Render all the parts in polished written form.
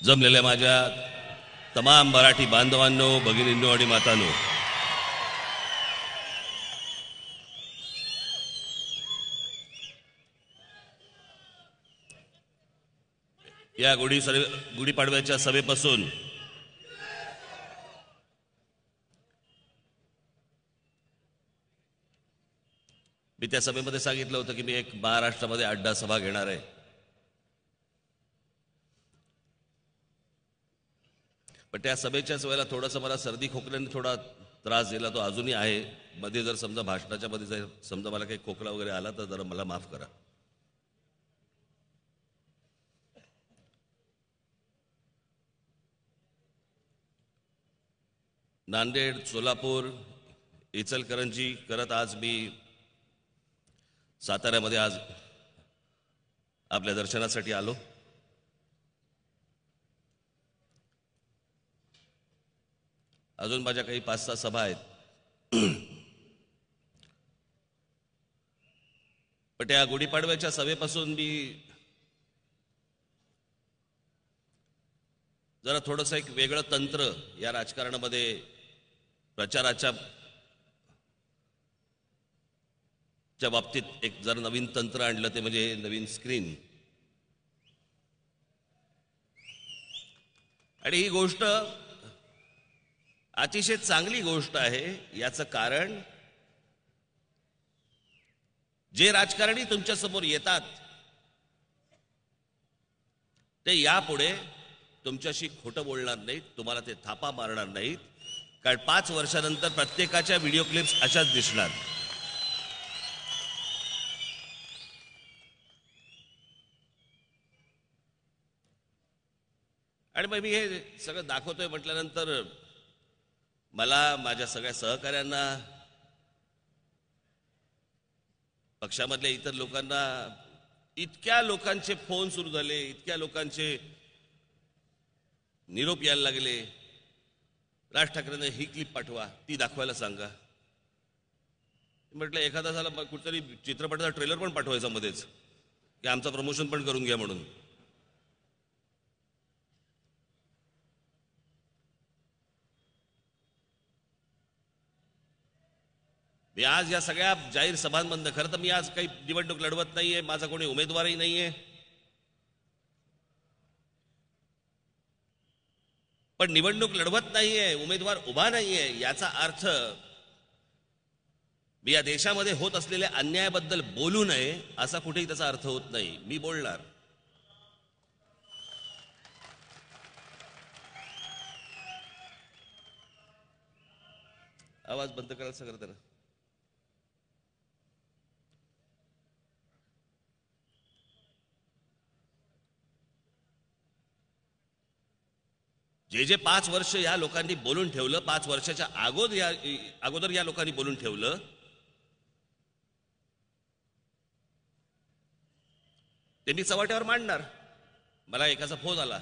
जमलेल्या माझ्या तमाम मराठी बांधवांनो, भगिनींनो आणि मातांनो, या गुढीपाडव्याच्या सभेपासून मी त्या सभेमध्ये सांगितलं होतं की मी एक महाराष्ट्रामध्ये अड्डा सभा घेणार आहे. पण त्या सभेच्याच वेळेला थोडंसं मला सर्दी खोकल्याने थोडा त्रास दिला, तो अजूनही आहे. मध्ये जर समजा भाषणाच्या मध्ये जर समजा मला काही खोकला वगैरे आला तर जरा मला माफ करा. नांदेड, सोलापूर, इचलकरंजी करत आज मी साताऱ्यामध्ये आज आपल्या दर्शनासाठी आलो. अजून माझ्या काही 5-6 सभा आहेत. पण त्या गुढीपाडव्याच्या सभेपासून मी जरा थोडंसं एक वेगळं तंत्र या राजकारणामध्ये प्रचाराच्या बाबतीत एक जर नवीन तंत्र आणलं ते म्हणजे नवीन स्क्रीन. आणि ही गोष्ट अतिशय चांगली गोष्ट आहे. याचं कारण जे राजकारणी तुमच्या समोर येतात ते यापुढे तुमच्याशी खोटं बोलणार नाहीत, तुम्हाला ते थापा मारणार नाहीत. कारण 5 वर्षानंतर प्रत्येकाच्या व्हिडिओ क्लिप्स अशाच दिसणार. आणि मग मी हे सगळं दाखवतोय म्हटल्यानंतर मला, माझ्या सगळ्या सहकाऱ्यांना, पक्षामधल्या इतर लोकांना इतक्या लोकांचे फोन सुरू झाले, इतक्या लोकांचे निरोप यायला लागले. राज ठाकरेंना ही क्लिप पाठवा, ती दाखवायला सांगा. म्हटलं एखादा झाला कुठतरी चित्रपटाचा ट्रेलर पण पाठवायचा मध्येच की आमचं प्रमोशन पण करून घ्या म्हणून. मी आज या सगळ्या जाहीर सभांमधनं, खरं तर मी आज काही निवडणूक लढवत नाहीये, माझा कोणी उमेदवारही नाहीये, पण निवडणूक लढवत नाहीये, उमेदवार उभा नाहीये याचा अर्थ मी या देशामध्ये होत असलेल्या अन्यायाबद्दल बोलू नये असा कुठेही त्याचा अर्थ होत नाही. मी बोलणार. आवाज बंद करायला सगळं त्याला. जे 5 वर्ष या लोकांनी बोलून ठेवलं, 5 वर्षाच्या अगोदर या लोकांनी बोलून ठेवलं, ते मी चव्हाट्यावर मांडणार. मला एकाचा फोन आला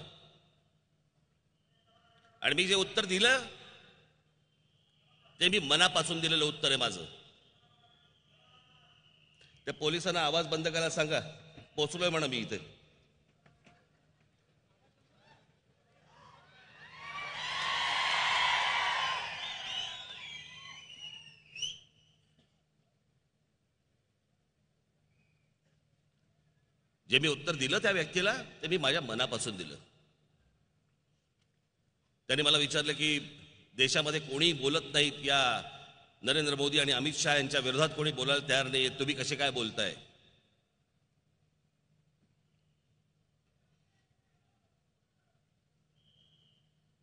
आणि मी जे उत्तर दिलं ते मी मनापासून दिलेलं उत्तर आहे माझं. त्या पोलिसांना आवाज बंद करायला सांगा, पोचलोय म्हणा मी इथे. जे मी उत्तर दिलं त्या व्यक्तीला ते मी माझ्या मनापासून दिलं. त्यांनी मला विचारलं की देशामध्ये कोणी बोलत नाहीत, या नरेंद्र मोदी आणि अमित शहा यांच्या विरोधात कोणी बोलायला तयार नाही, तुम्ही कसे काय बोलताय.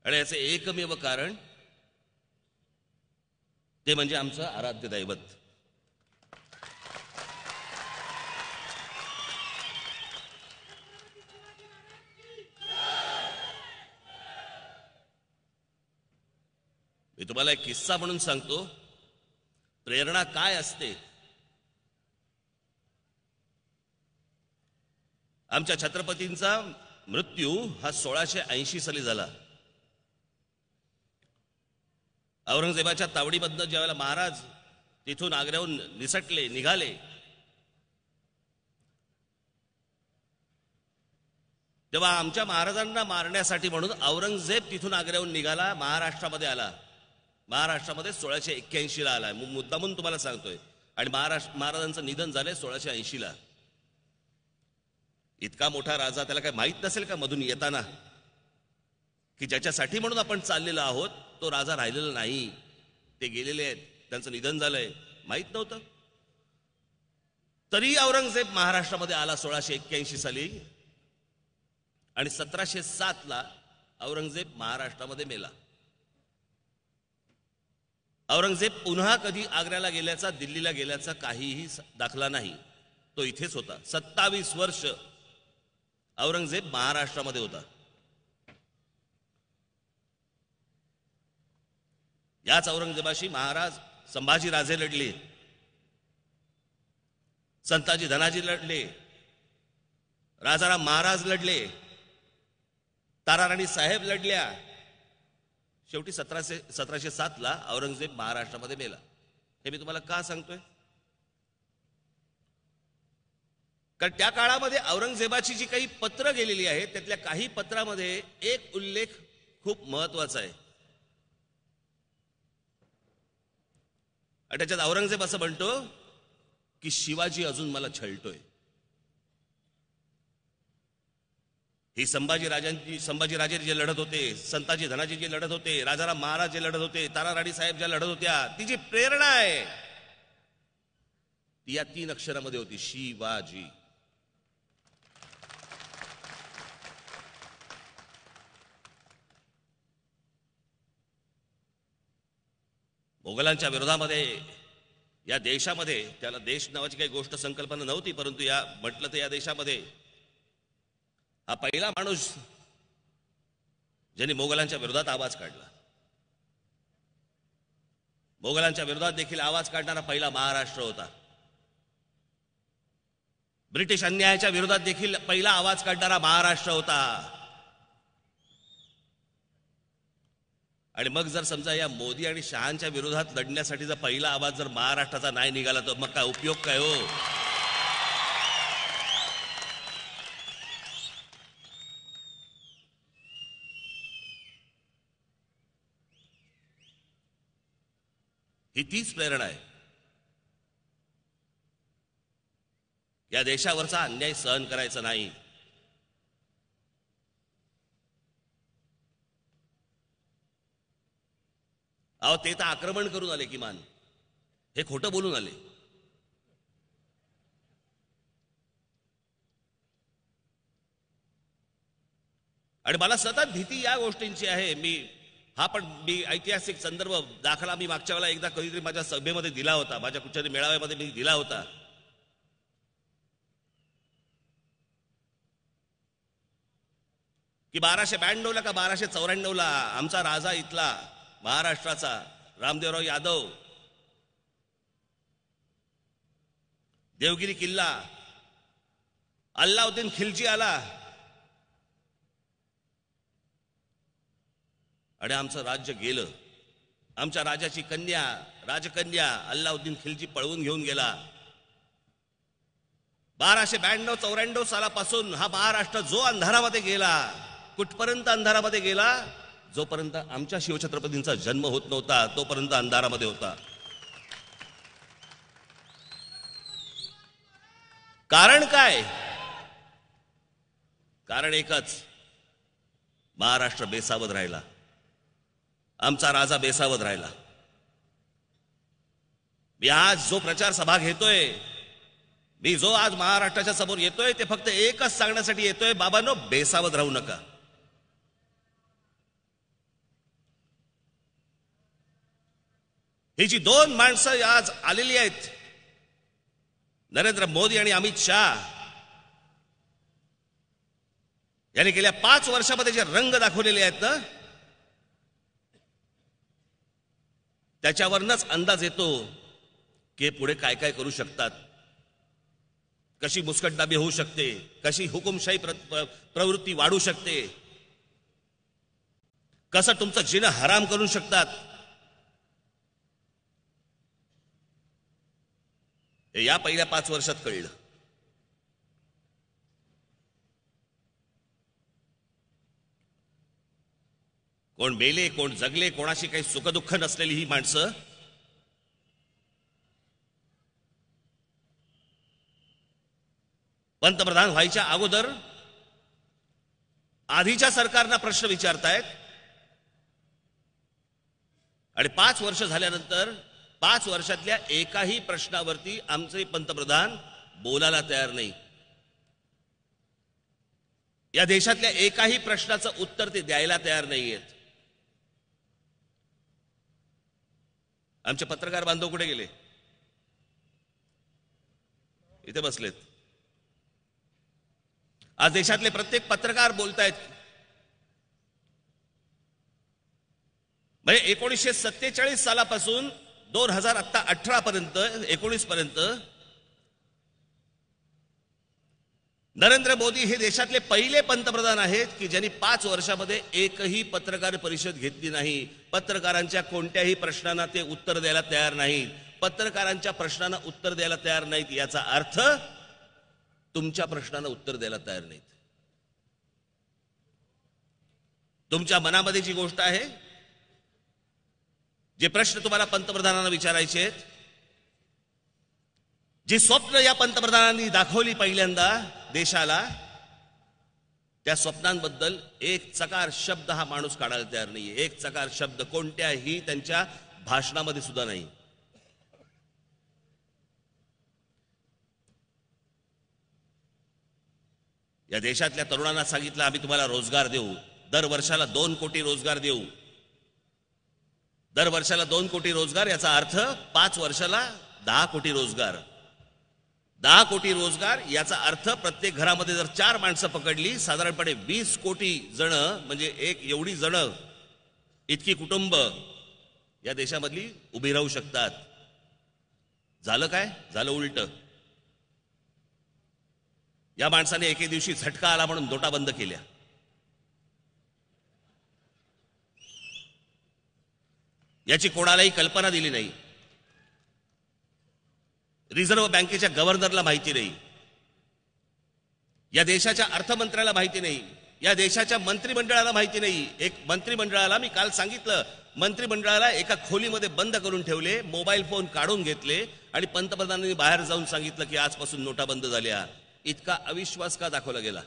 आणि याचे एकमेव कारण ते म्हणजे आमचं आराध्य दैवत. मी तुम्हाला एक किस्सा म्हणून सांगतो, प्रेरणा काय असते. आमच्या छत्रपतींचा मृत्यू हा 1680 साली झाला. औरंगजेबाच्या तावडीमधनं ज्यावेळेला महाराज तिथून आग्र्याहून निघाले तेव्हा आमच्या महाराजांना मारण्यासाठी म्हणून औरंगजेब तिथून आग्र्याहून निघाला, महाराष्ट्रामध्ये आला. महाराष्ट्रामध्ये 1681ला आलाय, मुद्दामून तुम्हाला सांगतोय. आणि महाराजांचं निधन झालंय 1680ला. इतका मोठा राजा, त्याला काय माहित नसेल का मधून येताना की ज्याच्यासाठी म्हणून आपण चाललेलो आहोत तो राजा राहिलेला नाही, ते गेलेले आहेत, त्यांचं निधन झालंय, माहित नव्हतं. तरी औरंगजेब महाराष्ट्रामध्ये आला 1681 साली. आणि 1707ला औरंगजेब महाराष्ट्रामध्ये मेला. औरंगजेब पुन्हा कधी आग्र्याला गेल्याचा, दिल्लीला गेल्याचा काहीही दाखला नाही. तो इथेच होता. 27 वर्ष औरंगजेब महाराष्ट्रामध्ये होता. याच औरंगजेबाशी महाराज संभाजी राजे लढले, संताजी धनाजी लढले, राजाराम महाराज लढले, ताराराणी साहेब लढल्या. शेवटी 1707ला औरंगजेब महाराष्ट्रामध्ये मेला. हे मी तुम्हाला का सांगतोय? कारण त्या काळामध्ये औरंगजेबाची जी काही पत्र गेलेली आहेत त्यातल्या काही पत्रामध्ये एक उल्लेख खूप महत्वाचा आहे. आणि त्याच्यात औरंगजेब असं म्हणतो की शिवाजी अजून मला छळतोय. ही संभाजीराजे जे लढत होते, संताजी धनाजी जे लढत होते, राजाराम महाराज जे लढत होते, ताराराणी साहेब ज्या लढत होत्या, ती जी प्रेरणा आहे ती या 3 अक्षरामध्ये होती, शिवाजी. मोगलांच्या विरोधामध्ये या देशामध्ये, त्याला देश नावाची काही गोष्ट संकल्पना नव्हती, परंतु या म्हटलं तर या देशामध्ये हा पहिला माणूस ज्यांनी मोगलांच्या विरोधात आवाज काढला. मोगलांच्या विरोधात देखील आवाज काढणारा पहिला महाराष्ट्र होता. ब्रिटिश अन्यायाच्या विरोधात देखील पहिला आवाज काढणारा महाराष्ट्र होता. आणि मग जर समजा या मोदी आणि शहांच्या विरोधात लढण्यासाठी जर पहिला आवाज जर महाराष्ट्राचा नाही निघाला तर मग काय उपयोग काय हो? ही तीच प्रेरणा आहे. या देशावरचा अन्याय सहन करायचा नाही. अहो, ते तर आक्रमण करून आले, किमान हे खोटं बोलून आले. आणि मला सतत भीती या गोष्टींची आहे. मी ऐतिहासिक संदर्भ दाखला मी मागच्या वेळेला एकदा कधीतरी माझ्या सभेमध्ये दिला होता, माझ्या कुठच्यातरी मेळाव्यामध्ये मी दिला होता. की 1292ला का 1294ला आमचा राजा इथला महाराष्ट्राचा रामदेवराव यादव देवगिरी किल्ला अल्लाउद्दीन खिलजी आला आणि आमचं राज्य गेलं. आमच्या राजाची कन्या, राजकन्या अल्लाउद्दीन खिलजी पळवून घेऊन गेला. 1292-94 सालापासून हा महाराष्ट्र जो अंधारामध्ये गेला, कुठपर्यंत अंधारामध्ये गेला? जोपर्यंत आमच्या शिवछत्रपतींचा जन्म होत नव्हता तोपर्यंत अंधारामध्ये होता. कारण काय? कारण एकच, महाराष्ट्र बेसावध राहिला, आमचा राजा बेसावध राहिला. मी आज जो प्रचार सभा घेतोय, मी जो आज महाराष्ट्राच्या समोर येतोय, ते फक्त एकच सांगण्यासाठी येतोय, बाबांनो, बेसावध राहू नका. ही जी 2 माणसं आज आलेली आहेत, नरेंद्र मोदी आणि अमित शाह, यांनी गेल्या 5 वर्षामध्ये जे रंग दाखवलेले आहेत ना, त्याच्यावरच अंदाज येतो की पुढे काय काय करू शकतात, कशी मुस्कटदाबी होऊ शकते, कशी हुकुमशाही प्रवृत्ती वाढू शकते, कसं तुमचं जीणं हराम करू शकतात. हे या पहिल्या 5 वर्षात कळलं. कोण मेले, कोण जगले, कोणाशी काही सुखदुःख नसलेली ही माणसं पंतप्रधान व्हायच्या अगोदर आधीच्या सरकारना प्रश्न विचारतायत आणि 5 वर्ष झाल्यानंतर 5 वर्षातल्या एकाही प्रश्नावरती आमचे पंतप्रधान बोलायला तयार नाही. या देशातल्या एकाही प्रश्नाचं उत्तर ते द्यायला तयार नाहीयेत. आमचे पत्रकार बांधव कुठे गेले? इथे बसलेत. आज देशातले प्रत्येक पत्रकार बोलतायत. म्हणजे 1947 सालापासून 2018 पर्यंत 19 पर्यंत नरेंद्र मोदी हे देशातले पहिले पंतप्रधान आहेत की ज्यांनी 5 वर्षामध्ये एकही पत्रकार परिषद घेतली नाही. पत्रकारांच्या कोणत्याही प्रश्नांना ते उत्तर द्यायला तयार नाहीत. पत्रकारांच्या प्रश्नांना उत्तर द्यायला तयार नाहीत याचा अर्थ तुमच्या प्रश्नांना उत्तर द्यायला तयार नाहीत. तुमच्या मनामध्ये जी गोष्ट आहे, जे प्रश्न तुम्हाला पंतप्रधानांना विचारायचे आहेत, जी स्वप्न या पंतप्रधानांनी दाखवली पहिल्यांदा देशाला, त्या स्वप्नांबद्दल एक चकार शब्द हा माणूस काढायला तयार नाहीये. एक चकार शब्द कोणत्याही त्यांच्या भाषणामध्ये सुद्धा नाही. या देशातल्या तरुणांना सांगितलं आम्ही तुम्हाला रोजगार देऊ, दर वर्षाला 2 कोटी रोजगार देऊ. दर वर्षाला 2 कोटी रोजगार याचा अर्थ 5 वर्षाला 10 कोटी रोजगार. 10 कोटी रोजगार याचा अर्थ प्रत्येक घरामध्ये जर 4 माणसं पकडली, साधारणपणे 20 कोटी जण, म्हणजे एक एवढी जण, इतकी कुटुंब या देशामधली उभी राहू शकतात. झालं काय? झालं उलट. या माणसाने एके दिवशी झटका आला म्हणून नोटा बंद केल्या. याची कोणालाही कल्पना दिली नाही. रिझर्व्ह बँकेच्या गव्हर्नरला माहिती नाही. या देशाच्या अर्थमंत्र्याला माहिती नाही. या देशाच्या मंत्रिमंडळाला माहिती नाही. एक मंत्रिमंडळाला मी काल सांगितलं, मंत्रिमंडळाला एका खोलीमध्ये बंद करून ठेवले, मोबाईल फोन काढून घेतले आणि पंतप्रधानांनी बाहेर जाऊन सांगितलं की आजपासून नोटा बंद झाल्या. इतका अविश्वास का दाखवला गेला?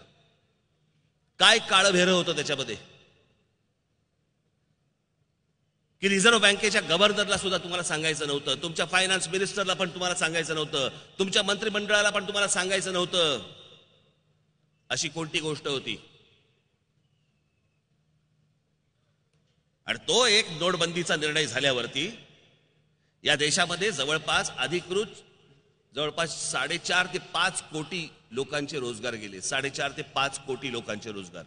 काय काळभेरं होतं त्याच्यामध्ये की रिझर्व्ह बँकेच्या गव्हर्नरला सुद्धा तुम्हाला सांगायचं नव्हतं, तुमच्या फायनान्स मिनिस्टरला पण तुम्हाला सांगायचं नव्हतं, तुमच्या मंत्रिमंडळाला पण तुम्हाला सांगायचं नव्हतं. अशी कोणती गोष्ट होती? आणि तो एक नोटबंदीचा निर्णय झाल्यावरती या देशामध्ये जवळपास अधिकृत जवळपास 4.5 ते 5 कोटी लोकांचे रोजगार गेले. 4.5 ते 5 कोटी लोकांचे रोजगार.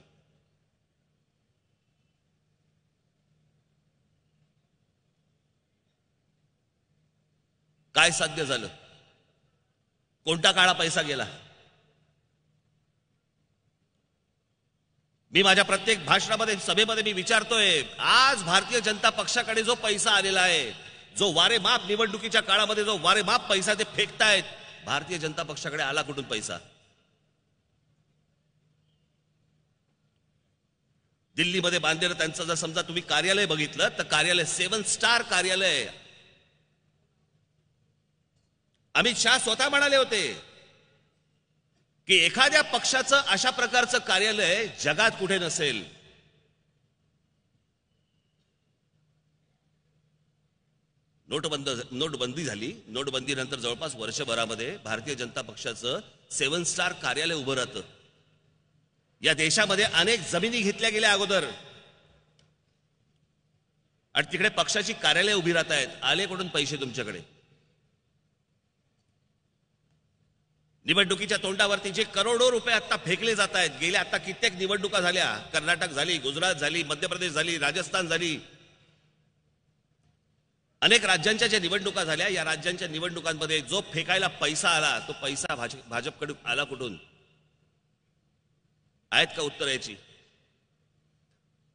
काय साध्य झालं? कोणता काळा पैसा गेला? मी माझ्या प्रत्येक भाषणामध्ये, सभेमध्ये मी विचारतोय, आज भारतीय जनता पक्षाकडे जो पैसा आलेला आहे, जो वारेमाप निवडणुकीच्या काळामध्ये जो वारेमाप पैसा ते फेकतायत, भारतीय जनता पक्षाकडे आला कुठून पैसा? दिल्लीमध्ये बांधलेलं त्यांचं जर समजा तुम्ही कार्यालय बघितलं तर कार्यालय 7 स्टार कार्यालय. अमित शहा स्वतः म्हणाले होते की एखाद्या पक्षाचं अशा प्रकारचं कार्यालय जगात कुठे नसेल. नोटबंदी झाली. नोटबंदीनंतर जवळपास वर्षभरामध्ये भारतीय जनता पक्षाचं 7 स्टार कार्यालय उभं राहतं. या देशामध्ये अनेक जमिनी घेतल्या गेल्या अगोदर आणि तिकडे पक्षाची कार्यालय उभी राहत आहेत. आले कुठून पैसे तुमच्याकडे? निवडणुकीच्या तोंडावरती जे करोडो रुपये आता फेकले जात आहेत, गेल्या आता कित्येक निवडणुका झाल्या, कर्नाटक झाली, गुजरात झाली, मध्य प्रदेश झाली, राजस्थान झाली, अनेक राज्यांच्या ज्या निवडणुका झाल्या, या राज्यांच्या निवडणुकांमध्ये जो फेकायला पैसा आला, तो पैसा भाजपकडून आला कुठून? आहेत का उत्तर याची?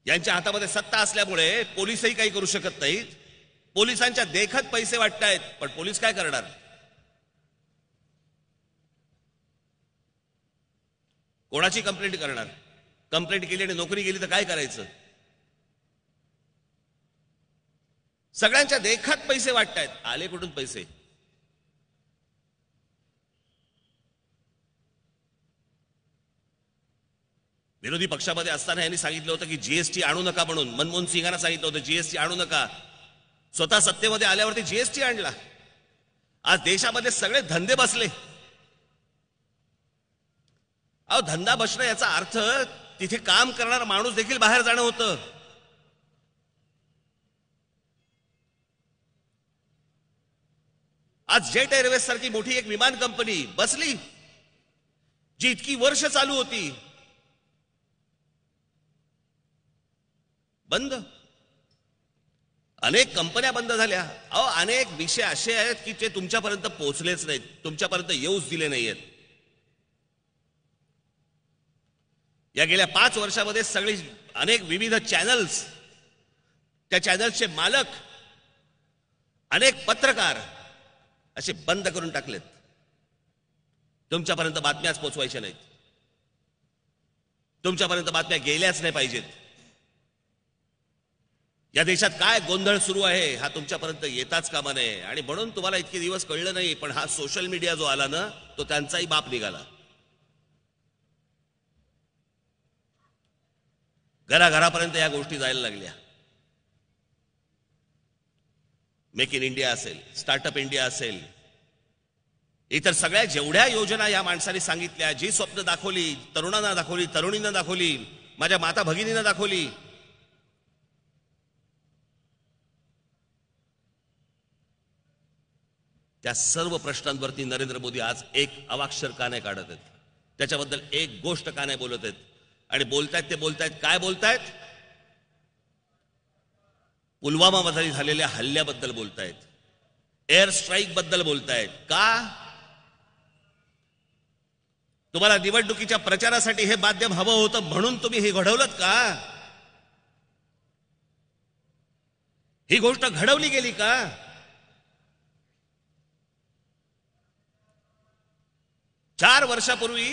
यांच्या हातामध्ये सत्ता असल्यामुळे पोलिसही काही करू शकत नाहीत. पोलिसांच्या देखत पैसे वाटतायत, पण पोलीस काय करणार? कोणाची कंप्लेंट करणार? कंप्लेंट केली आणि नोकरी गेली तर काय करायचं? सगळ्यांच्या देखात पैसे वाटतायत. आले कुठून पैसे? विरोधी पक्षामध्ये असताना यांनी सांगितलं होतं की जीएसटी आणू नका म्हणून. मनमोहन सिंगांना सांगितलं होतं जीएसटी आणू नका. स्वतः सत्तेमध्ये आल्यावरती जीएसटी आणला. आज देशामध्ये सगळे धंदे बसले. अहो, धंदा बसणं याचा अर्थ तिथे काम करणारा माणूस देखील बाहेर जाणं होतं. आज जेट एअरवेज सारखी मोठी एक विमान कंपनी बसली, जी इतकी वर्ष चालू होती, बंद. अनेक कंपन्या बंद झाल्या. अहो, अनेक विषय असे आहेत की ते तुमच्यापर्यंत पोहोचलेच नाहीत, तुमच्यापर्यंत येऊच दिले नाहीयेत. या गेल्या 5 वर्षामध्ये सगळी अनेक विविध चॅनल्स, त्या चॅनल्सचे मालक, अनेक पत्रकार असे बंद करून टाकलेत. तुमच्यापर्यंत बातम्याच पोहोचवायच्या नाहीत, तुमच्यापर्यंत बातम्या गेल्याच नाही पाहिजेत. या देशात काय गोंधळ सुरू आहे हा तुमच्यापर्यंत येताच कामा नये. आणि म्हणून तुम्हाला इतके दिवस कळलं नाही, पण हा सोशल मीडिया जो आला ना, तो त्यांचाही बाप निघाला. घराघरापर्यंत या गोष्टी जायला लागल्या. मेक इन इंडिया असेल, स्टार्टअप इंडिया असेल, इतर सगळ्या जेवढ्या योजना या माणसाने सांगितल्या, जी स्वप्न दाखवली, तरुणांना दाखवली, तरुणींना दाखवली, माझ्या माता भगिनींना दाखवली, त्या सर्व प्रश्नांवरती नरेंद्र मोदी आज एक अवाक्षर का नाही काढत आहेत, त्याच्याबद्दल एक गोष्ट का नाही बोलत आहेत. आणि बोलतायत ते बोलतायत काय बोलतायत? पुलवामामध्ये झालेल्या हल्ल्याबद्दल बोलतायत, एअर स्ट्राईक बद्दल बोलतायत. का? तुम्हाला निवडणुकीच्या प्रचारासाठी हे माध्यम हवं होतं म्हणून तुम्ही हे घडवलं का? ही गोष्ट घडवली गेली का? चार वर्षापूर्वी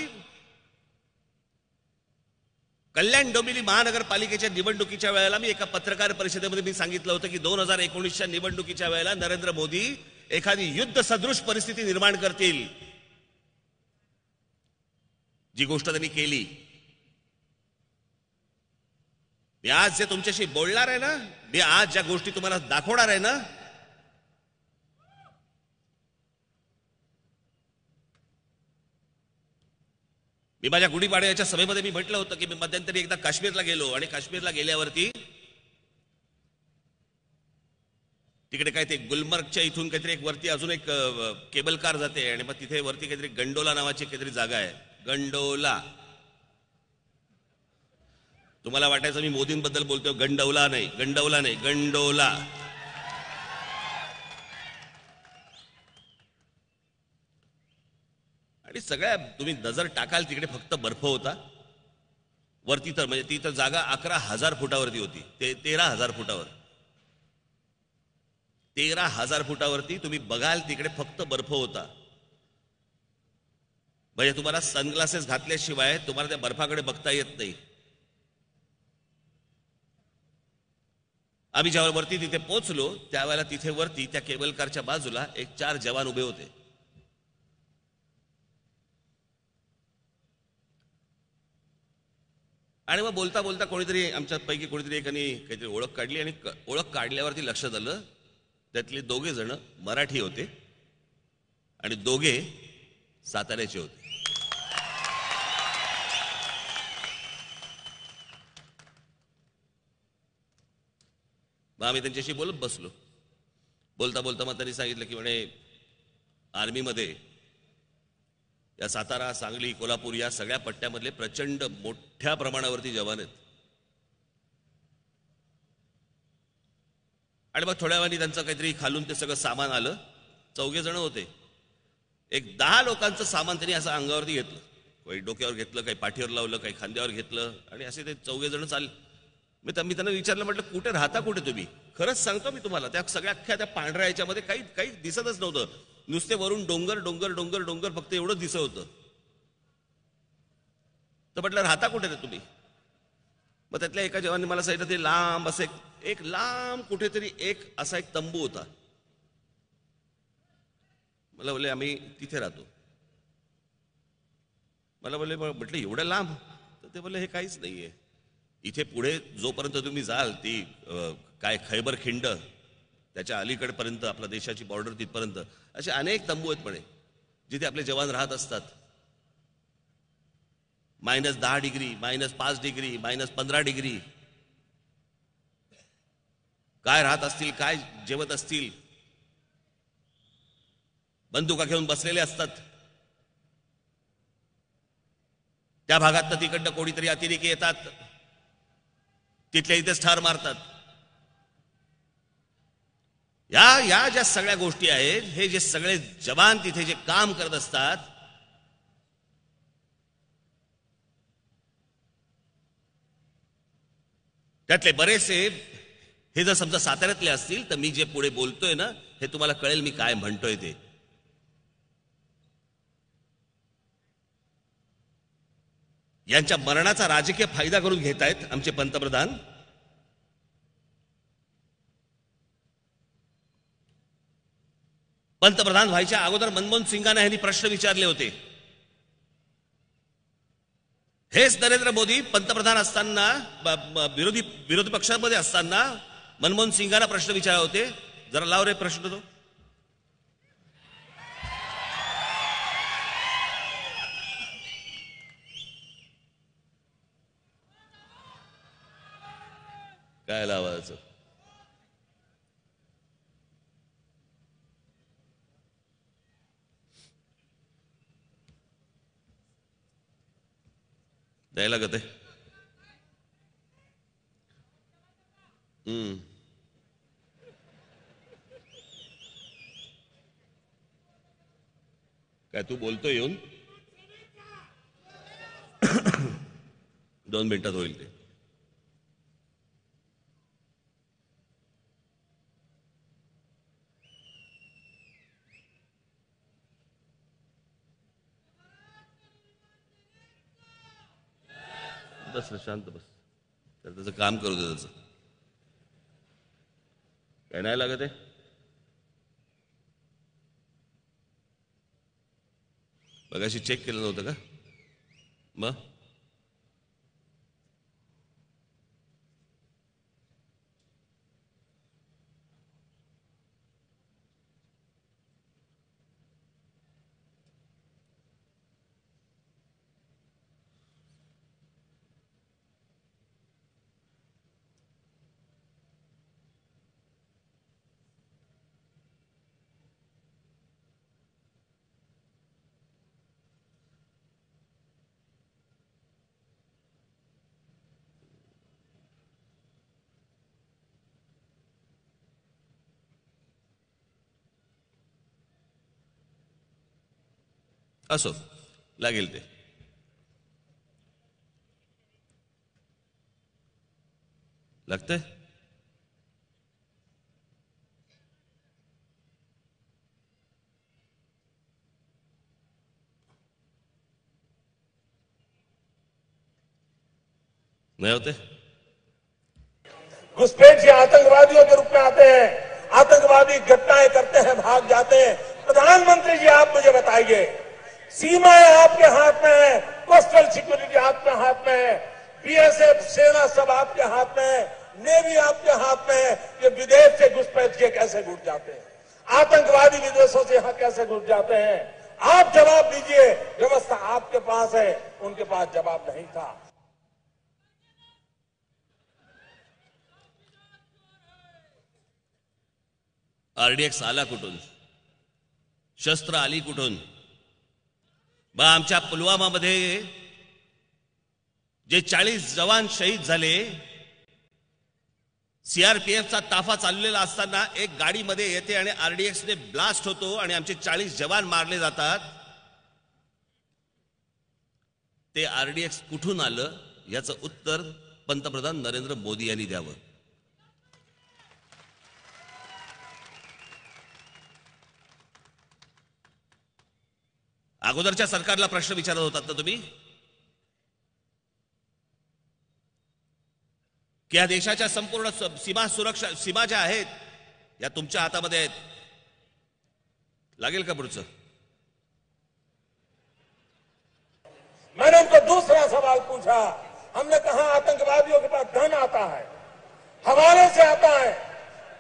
कल्याण डोंबिवली महानगरपालिकेच्या निवडणुकीच्या वेळेला मी एका पत्रकार परिषदेमध्ये मी सांगितलं होतं की 2019च्या निवडणुकीच्या वेळेला नरेंद्र मोदी एखादी युद्ध सदृश परिस्थिती निर्माण करतील. जी गोष्ट त्यांनी केली. मी आज जे तुमच्याशी बोलणार आहे ना, मी आज ज्या गोष्टी तुम्हाला दाखवणार आहे ना, मी माझ्या गुढीपाडव्याच्या सभेमध्ये मी म्हटलं होतं की मी मध्यंतरी एकदा काश्मीरला गेलो आणि काश्मीरला गेल्यावरती तिकडे काय ते गुलमर्गच्या इथून काहीतरी एक वरती अजून एक केबल कार जाते आणि मग तिथे वरती काहीतरी गंडोला नावाची काहीतरी जागा आहे. गंडोला. तुम्हाला वाटायचं मी मोदींबद्दल बोलतोय. गंडवला नाही, गंडवला नाही, गंडोला. आणि सगळ्या तुम्ही नजर टाकाल तिकडे फक्त बर्फ होता वरती. तर म्हणजे ती तर जागा 11,000 फुटावरती होती. 13,000 फुटावर, 13,000 फुटावरती तुम्ही बघाल तिकडे फक्त बर्फ होता. म्हणजे तुम्हाला सनग्लासेस घातल्याशिवाय तुम्हाला त्या बर्फाकडे बघता येत नाही. आम्ही ज्यावेळेला वरती तिथे पोहोचलो त्यावेळेला तिथे वरती त्या केबल कारच्या बाजूला एक 4 जवान उभे होते. आणि मग बोलता बोलता कोणीतरी आमच्यापैकी कोणीतरी एकाने काहीतरी ओळख काढली आणि ओळख काढल्यावरती लक्षात आलं त्यातले 2 जण मराठी होते आणि 2 साताऱ्याचे होते. मग आम्ही त्यांच्याशी बोलत बसलो. बोलता बोलता मग त्यांनी सांगितलं की म्हणे आर्मीमध्ये या सातारा, सांगली, कोल्हापूर या सगळ्या पट्ट्यामधले प्रचंड मोठ्या प्रमाणावरती जवान आहेत. आणि मग थोड्या वेळाने त्यांचं काहीतरी खालून ते सगळं सामान आलं. 4 जण होते. एक 10 लोकांचं सामान त्यांनी असं अंगावरती घेतलं. काही डोक्यावर घेतलं, काही पाठीवर लावलं, काही खांद्यावर घेतलं आणि असे ते 4 जण चालले. मी त्यांना विचारलं, म्हटलं कुठे राहता, कुठे तुम्ही? खरंच सांगतो मी तुम्हाला, त्या सगळ्या अख्ख्या त्या पांढऱ्या याच्यामध्ये काही दिसतच नव्हतं. नुसते वरून डोंगर डोंगर डोंगर डोंगर फक्त एवढंच दिसत होतं. तर म्हटलं राहता कुठे रे तुम्ही? मग त्यातल्या एका जवानी मला सांगितलं ते लांब असे एक लांब कुठेतरी एक असा एक तंबू होता. मला बोलले आम्ही तिथे राहतो. मला बोलले म्हटलं एवढं लांब? तर ते बोलले हे काहीच नाहीये. इथे पुढे जोपर्यंत तुम्ही जाल ती काय खैबर खिंड त्याच्या अलीकडपर्यंत आपल्या देशाची बॉर्डर तिथपर्यंत असे अनेक तंबू आहेत म्हणे जिथे आपले जवान राहत असतात. -10 डिग्री, -5 डिग्री, -15 डिग्री. काय राहत असतील, काय जेवत असतील. बंदुका घेऊन बसलेले असतात. त्या भागात तर तिकडनं कोणीतरी अतिरेकी येतात, तिथल्या इथेच ठार मारतात. या ज्या सगळ्या गोष्टी आहेत, हे जे सगळे जवान तिथे जे काम करत असतात, त्यातले बरेचसे हे जर समजा साताऱ्यातले असतील तर मी जे पुढे बोलतोय ना हे तुम्हाला कळेल मी काय म्हणतोय ते. यांच्या मरणाचा राजकीय फायदा करून घेत आहेत आमचे पंतप्रधान. पंतप्रधान व्हायच्या अगोदर मनमोहन सिंगांना यांनी प्रश्न विचारले होते. हेच नरेंद्र मोदी पंतप्रधान असताना विरोधी पक्षामध्ये असताना मनमोहन सिंगांना प्रश्न विचारले होते. जरा लाव रे प्रश्न तो. काय लावायचं? द्यायला लागत आहे. काय तू बोलतो येऊन? 2 मिनिटात होईल ते. बस शांत बस. तर त्याचं काम करू दे. त्याचं काय नाही लागत आहे. मगाशी चेक केलं नव्हतं का? मग असो लागेल ते. लागतंय. नहीं होते? घुसपैठ से आतंकवादियों के रूप में आते हैं, आतंकवादी घटनाएं करते हैं, भाग जाते हैं. प्रधानमंत्री जी आप मुझे बताइए, सीमाएं आपके हाथ में है, कोस्टल सिक्योरिटी आपके हाथ में है, बीएसएफ सेना सब आपके हाथ में है, नेवी आपके हाथ में है. ये विदेश से घुसपैठ के कैसे घुस जाते हैं? आतंकवादी विदेशों से यहां कैसे घुस जाते हैं? आप जवाब दीजिए. व्यवस्था आपके पास है, उनके पास जवाब नहीं था. आरडीएक्स आला कुठून? शस्त्र आली कुठून? बा आमच्या पुलवामामध्ये जे 40 जवान शहीद झाले, सीआरपीएफचा ताफा चाललेला असताना एक गाडीमध्ये येते आणि आरडीएक्सने ब्लास्ट होतो आणि आमचे 40 जवान मारले जातात. ते आरडीएक्स कुठून आलं याचं उत्तर पंतप्रधान नरेंद्र मोदी यांनी द्यावं. अगोदरच्या सरकारला प्रश्न विचारत होतात ना तुम्ही की या देशाच्या संपूर्ण सीमा ज्या आहेत या तुमच्या हातामध्ये आहेत. लागेल का पुढचं? मैंने उनको दूसरा सवाल पूछा. हमने कहा आतंकवादियों के पास धन आता है, हवाले से आता है,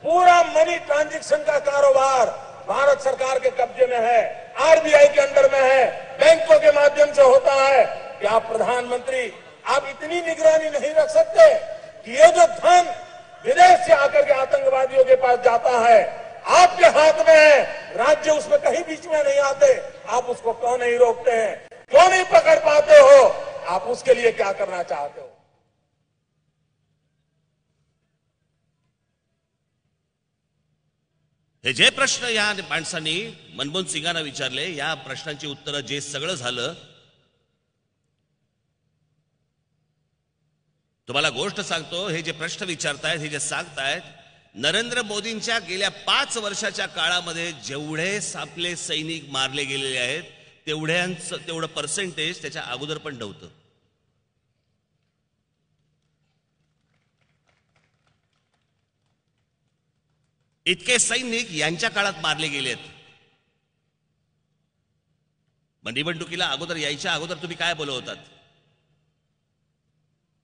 पूरा मनी ट्रांजैक्शन का कारोबार भारत सरकार के कब्जे में है, आरबीआई के अंडर में है, बैंकों के माध्यम से होता है. क्या प्रधानमंत्री आप इतनी निगरानी नहीं रख सकते कि ये जो धन विदेश से आकर के आतंकवादियों के पास जाता है आपके हाथ में है, राज्य उसमें कहीं बीच में नहीं आते, आप उसको क्यों नहीं रोकते हैं, क्यों नहीं पकड़ पाते हो? आप उसके लिए क्या करना चाहते हो? हे जे प्रश्न या माणसांनी मनमोहन सिंगांना विचारले, या प्रश्नांची उत्तरं जे सगळं झालं, तुम्हाला गोष्ट सांगतो, हे जे प्रश्न विचारतायत, हे जे सांगतायत, नरेंद्र मोदींच्या गेल्या 5 वर्षाच्या काळामध्ये जेवढे आपले सैनिक मारले गेलेले आहेत तेवढं पर्सेंटेज त्याच्या अगोदर पण नव्हतं. इतके सैनिक यांच्या काळात मारले गेलेत. निवडणुकीला अगोदर यायच्या अगोदर तुम्ही काय बोलत होतात?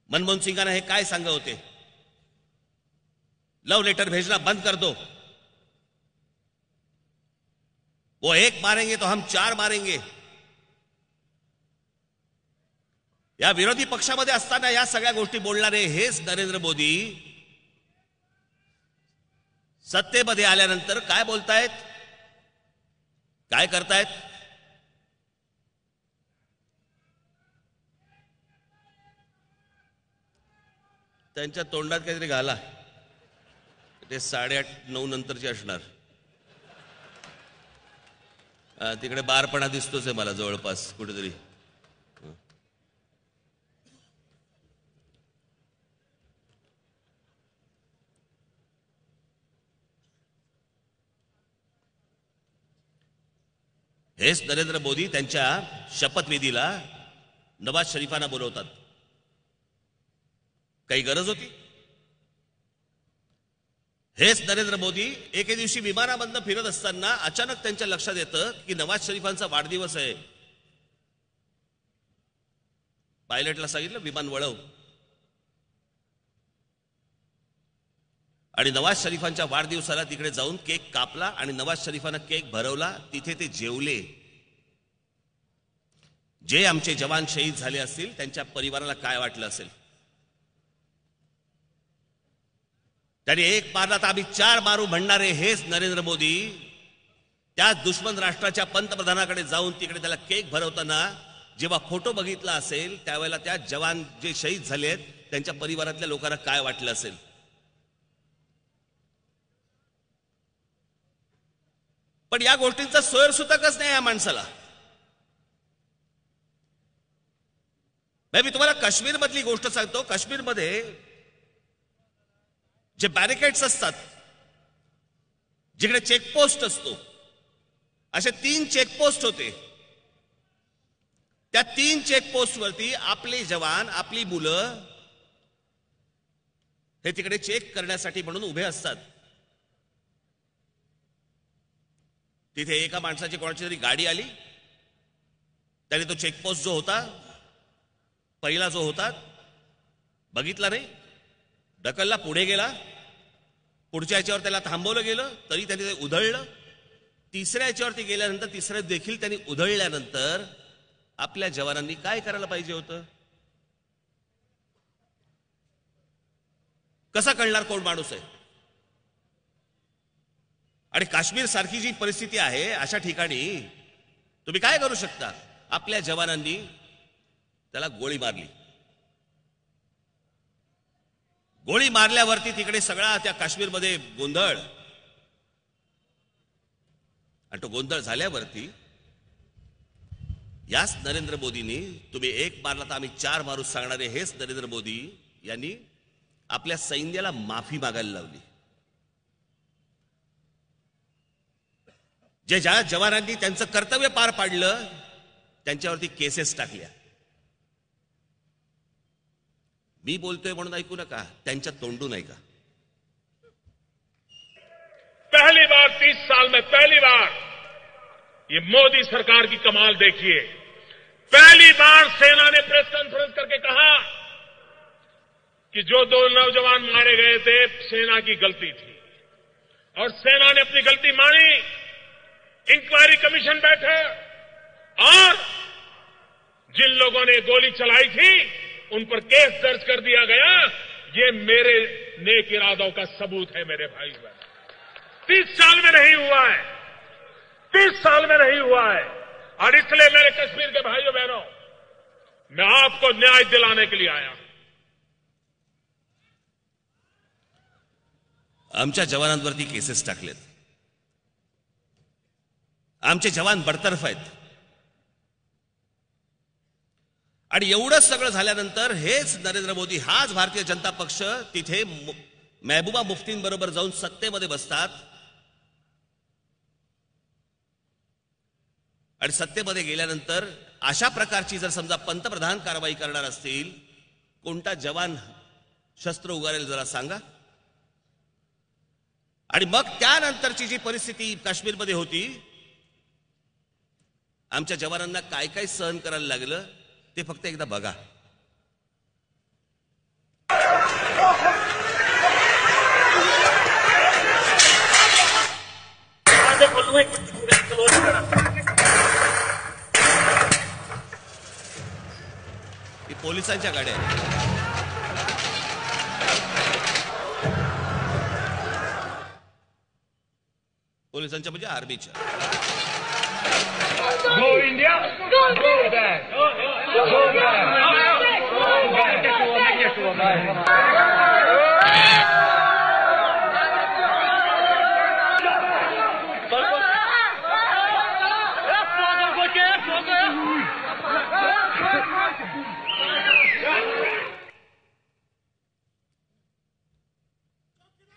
मनमोहन सिंगांना हे काय सांगत होते? लव लेटर भेजना बंद कर दो, वो 1 मारेंगे तो हम 4 मारेंगे. या विरोधी पक्षामध्ये असताना या सगळ्या गोष्टी बोलणारे हेच नरेंद्र मोदी सत्तेमध्ये आल्यानंतर काय बोलतायत, काय करतायत? त्यांच्या तोंडात काहीतरी घाला, ते 8:30-9 नंतरची असणार. तिकडे बारपणा दिसतोच आहे मला जवळपास कुठेतरी. हेच नरेंद्र मोदी त्यांच्या शपथविधीला नवाज शरीफांना बोलवतात. काही गरज होती? हेच नरेंद्र मोदी एके दिवशी विमानामधनं फिरत असताना अचानक त्यांच्या लक्षात येतं की नवाज शरीफांचा वाढदिवस आहे. पायलटला सांगितलं विमान वळव, आणि नवाज शरीफांच्या वाढदिवसाला तिकडे जाऊन केक कापला आणि नवाज शरीफांना केक भरवला. तिथे ते जेवले. जे आमचे जवान शहीद झाले असतील त्यांच्या परिवाराला काय वाटलं असेल? त्यांनी 1 मारला तर आम्ही 4 मारू म्हणणारे हेच नरेंद्र मोदी त्या दुश्मन राष्ट्राच्या पंतप्रधानाकडे जाऊन तिकडे त्याला केक भरवताना जेव्हा फोटो बघितला असेल त्यावेळेला त्या जवान जे शहीद झालेत त्यांच्या परिवारातल्या लोकांना काय वाटलं असेल? पण या गोष्टींचा सोयरसुतकच नाही या माणसाला. मी तुम्हाला काश्मीर मधली गोष्ट सांगतो. काश्मीरमध्ये जे बॅरिकेड्स असतात, जिकडे चेकपोस्ट असतो, असे 3 चेकपोस्ट होते. त्या 3 चेकपोस्ट वरती आपले जवान, आपली मुलं हे तिकडे चेक करण्यासाठी म्हणून उभे असतात. तिथे एका माणसाची कोणाची तरी गाडी आली. त्याने तो चेकपोस्ट जो होता, पहिला जो होता, बघितला नाही, ढकलला, पुढे गेला. पुढच्या याच्यावर त्याला थांबवलं गेलं तरी त्याने ते उधळलं. तिसऱ्या याच्यावरती गेल्यानंतर तिसऱ्या देखील त्यांनी उधळल्यानंतर आपल्या जवानांनी काय करायला पाहिजे होतं? कसा कळणार कोण माणूस आहे? आणि काश्मीर सारखी जी परिस्थिती आहे अशा ठिकाणी तुम्ही काय करू शकता? आपल्या जवानांनी त्याला गोळी मारली. गोळी मारल्यावरती तिकडे सगळा त्या काश्मीरमध्ये गोंधळ. आणि तो गोंधळ झाल्यावरती याच नरेंद्र मोदींनी, तुम्ही 1 मारला तर आम्ही 4 मारू सांगणारे हेच नरेंद्र मोदी यांनी आपल्या सैन्याला माफी मागायला लावली. जे ज्या जवानांनी त्यांचं कर्तव्य पार पाडलं त्यांच्यावरती केसेस टाकल्या. मी बोलतोय म्हणून ऐकू नका, त्यांच्या तोंडून ऐका. पहली बार 30 साल में पहली बार ये मोदी सरकार की कमाल देखिए. पहली बार सेना ने प्रेस कॉन्फ्रेंस करके कहा कि जो 2 नौजवान मारे गए थे सेना की गलती थी और सेना ने अपनी गलती मानी. इंक्वायरी कमीशन बैठे और जिन लोगों ने गोली चलाई थी उन पर केस दर्ज कर दिया गया. ये मेरे नेक इरादों का सबूत है मेरे भाई बहन. 30 साल में नहीं हुआ है, 30 साल में नहीं हुआ है. और इसलिए मेरे कश्मीर के भाइयों बहनों, मैं आपको न्याय दिलाने के लिए आया. आमच्या जवानांवरती केसेस टाकलेत. आमचे जवान बडतर्फ आहेत. आणि एवढं सगळं झाल्यानंतर हेच नरेंद्र मोदी, हाच भारतीय जनता पक्ष तिथे महबूबा मुफ्तींबरोबर जाऊन सत्तेमध्ये बसतात. आणि सत्तेमध्ये गेल्यानंतर अशा प्रकारची जर समजा पंतप्रधान कारवाई करणार असतील, कोणता जवान शस्त्र उगारेल जरा सांगा. आणि मग त्यानंतरची जी परिस्थिती काश्मीरमध्ये होती, आमच्या जवानांना काय काय सहन करायला लागलं ते फक्त एकदा बघा. ही पोलिसांच्या गाड्या आहेत. पोलिसांच्या म्हणजे आर्मीच्या. Go India! Go back! Go back!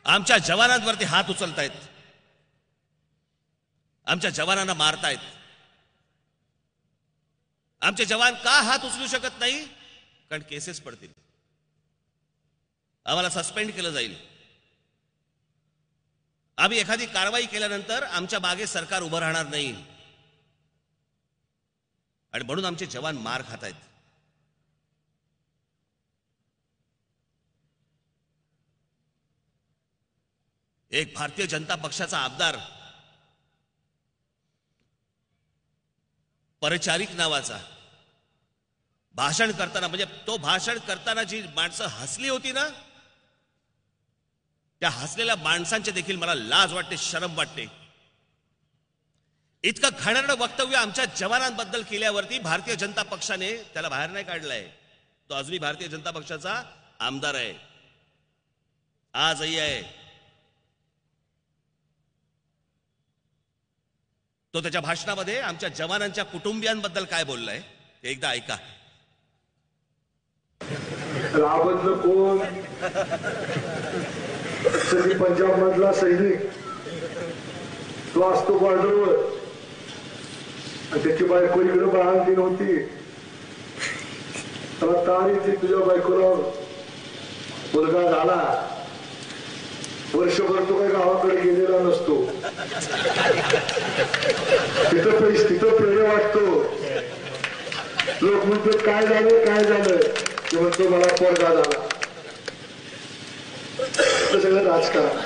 आमच्या जवानांवरती हात उचलतायत, आमच्या जवानांना मारतायत. आमचे जवान का हात उचलू शकत नाही? कारण केसेस पडतील, आम्हाला सस्पेंड केलं जाईल. आम्ही एखादी कारवाई केल्यानंतर आमच्या मागे सरकार उभं राहणार नाही. आणि म्हणून आमचे जवान मार खातायत. एक भारतीय जनता पक्षाचा आमदार परिचारिक नावाचा भाषण करताना, म्हणजे तो भाषण करताना जी माणसं हसली होती ना, त्या हसलेल्या माणसांचे देखील मला लाज वाटते, शरम वाटते. इतकं घाणेरडं वक्तव्य आमच्या जवानांबद्दल केल्यावरती भारतीय जनता पक्षाने त्याला बाहेर नाही काढलाय. तो अजूनही भारतीय जनता पक्षाचा आमदार आहे, आजही आहे. तो त्याच्या भाषणामध्ये आमच्या जवानांच्या कुटुंबियांबद्दल काय बोललाय ते एकदा ऐका. रावतलं कोण? सगळी पंजाब मधला सैनिक, तो असतो बॉर्डरवर आणि त्याची बायको इकडे बाळंतीन होती. त्याला तारीख तुझ्या बायकोला मुलगा झाला, वर्षभर तो काही गावाकडे गेलेला नसतो. तिथं प्रेम वाटतो. लोक म्हणतात काय झालं काय झालं, ते म्हणतो मला पोरगा झाला. सगळं राजकारण.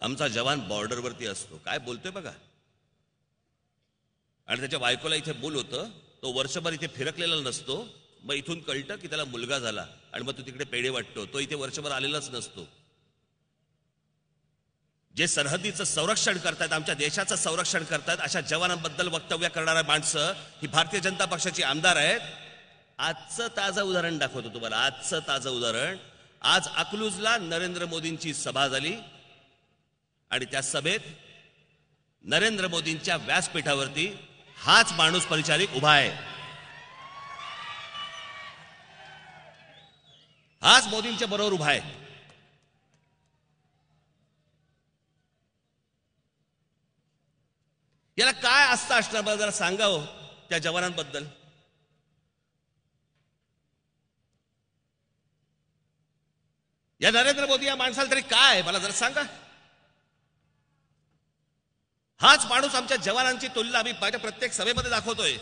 आमचा जवान बॉर्डरवरती असतो, काय बोलतोय बघा. आणि त्याच्या बायकोला इथे मूल होतं, तो वर्षभर इथे फिरकलेला नसतो. मग इथून कळतं की त्याला मुलगा झाला आणि मग तो तिकडे पेढे वाटतो. तो इथे वर्षभर आलेलाच नसतो. जे सरहद्दीचं संरक्षण करतायत, आमच्या देशाचं संरक्षण करतायत, अशा जवानांबद्दल वक्तव्य करणारा माणसं ही भारतीय जनता पक्षाची आमदार आहेत. आजचं ताजं उदाहरण दाखवतो तुम्हाला, आजचं ताजं उदाहरण. आज अकलूजला नरेंद्र मोदींची सभा झाली आणि त्या सभेत नरेंद्र मोदींच्या व्यासपीठावरती हाच माणूस परिचारिक उभा आहे. हाच मोदींच्या बरोबर उभा आहे. याला काय असतं असणार मला जरा सांगा हो त्या जवानांबद्दल. या नरेंद्र मोदी या माणसाला तरी काय, मला जरा सांगा. हाच माणूस आमच्या जवानांची तुलना आम्ही माझ्या प्रत्येक सभेमध्ये दाखवतोय.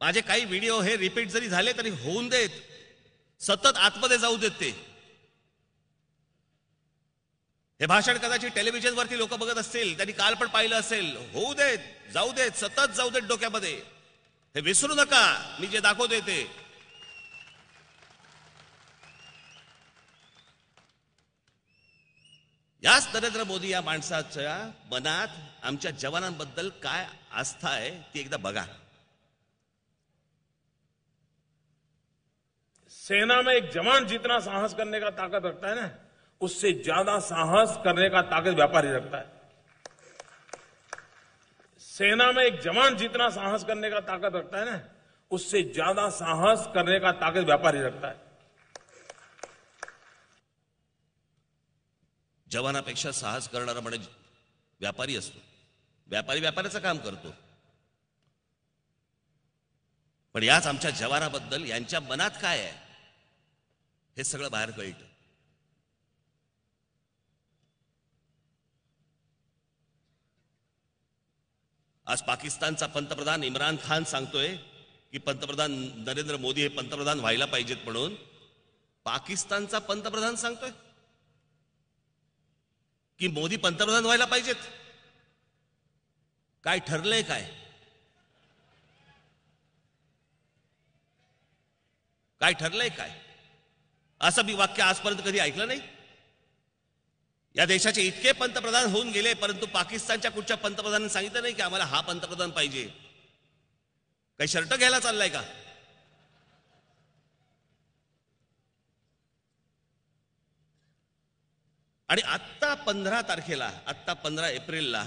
माझे काही व्हिडिओ हे रिपीट जरी झाले तरी होऊन देत, सतत आतमध्ये जाऊ देत. ते हे भाषण कदाचित टेलिव्हिजनवरती लोक बघत असतील, त्यांनी काल पण पाहिलं असेल. होऊ देत, जाऊ देत, सतत जाऊ देत डोक्यामध्ये. हे विसरू नका मी जे दाखवतोय ते. याच नरेंद्र मोदी या माणसाच्या मनात आमच्या जवानांबद्दल काय आस्था आहे ती एकदा बघा. सेना में एक जवान जितना साहस करने का ताकत रखता है ना, उससे ज्यादा साहस करने का ताकत व्यापारी रखता है. सेना में एक जवान जितना साहस करने का ताकत रखता है ना, उससे ज्यादा साहस करने का ताकत व्यापारी रखता है. जवानापेक्षा साहस करणारा म्हणजे व्यापारी असतो. व्यापारी व्यापाराचं काम करतो. पण याच आमच्या जवानाबद्दल यांच्या मनात काय आहे हे सगळं बाहेर कळतं. आज पाकिस्तानचा पंतप्रधान इम्रान खान सांगतोय की पंतप्रधान नरेंद्र मोदी हे पंतप्रधान व्हायला पाहिजेत म्हणून. पाकिस्तानचा पंतप्रधान सांगतोय की मोदी पंतप्रधान व्हायला पाहिजेत. काय ठरलंय काय? काय ठरलंय काय? असं मी वाक्य आजपर्यंत कधी ऐकलं नाही. या देशाचे इतके पंतप्रधान होऊन गेले, परंतु पाकिस्तानच्या कुठच्या पंतप्रधानांनी सांगितलं नाही की आम्हाला हा पंतप्रधान पाहिजे. काही शर्ट घ्यायला चाललाय का? आणि आत्ता 15 तारखेला, आत्ता 15 एप्रिलला